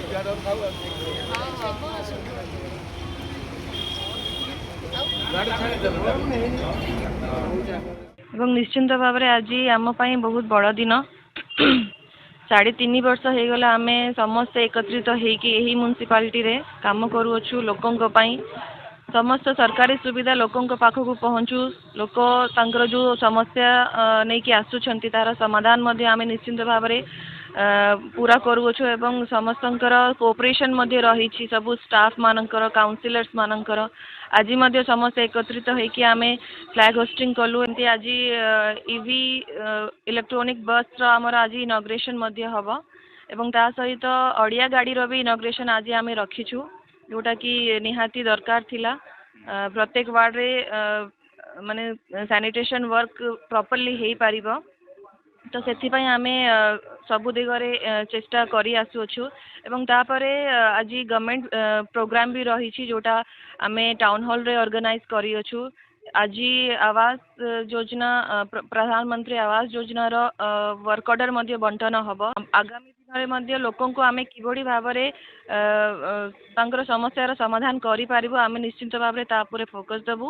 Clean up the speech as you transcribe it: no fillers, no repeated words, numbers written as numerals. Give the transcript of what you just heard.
ଏବଂ ନିଶ୍ଚିନ୍ତ ଭାବରେ ଆଜି ଆମ ପାଇଁ ବହୁତ ବଡ଼ ଦିନ। 3.5 ବର୍ଷ ହେଇଗଲା ଆମେ ସମସ୍ତେ ଏକତ୍ରିତ ହେଇକି ଏହି ମ୍ୟୁନିସିପାଲିଟିରେ କାମ କରୁଅଛୁ ଲୋକଙ୍କ ପାଇଁ। ସମସ୍ତ ସରକାରୀ ସୁବିଧା ଲୋକଙ୍କ ପାଖକୁ ପହଞ୍ଚୁ, ଲୋକ ତାଙ୍କର ଯେଉଁ ସମସ୍ୟା ନେଇକି ଆସୁଛନ୍ତି ତାର ସମାଧାନ ମଧ୍ୟ ଆମେ ନିଶ୍ଚିନ୍ତ ଭାବରେ पूरा करुछु एवं समस्तंकर कोऑपरेशन मध्ये रही सबु स्टाफ मानकर काउंसिलर्स मानकर आज मध्य समस्त एकत्रित होइकि आमे फ्लैग होस्टिंग कलु। एमती आज ईवी इलेक्ट्रोनिक बस आमर आज इनॉग्रेशन मध्ये हबो एवं ता सहित ऑडिया गाड़ी रो भी इनॉग्रेशन आज आमे रखिछु जोटा कि निहाती दरकार थिला। प्रत्येक वार्ड रे माने सैनिटेशन वर्क प्रॉपर्ली हेई पारिबो तो से आमे सबु दिगरे चेष्टा करी आसुछु एवं तापरे आज गवर्नमेंट प्रोग्राम भी रही जोटा आमे टाउन हॉल रे ऑर्गेनाइज करी अछु। आज आवास योजना प्रधानमंत्री आवास योजना रो वर्क ऑर्डर मध्ये बंटन हबो। आगामी दिन रे मध्ये लोकन को आमे किबोडी भाबरे तांकर समस्यार समाधान करि पारिबो आमे निश्चित भाबरे तापरे फोकस दबु।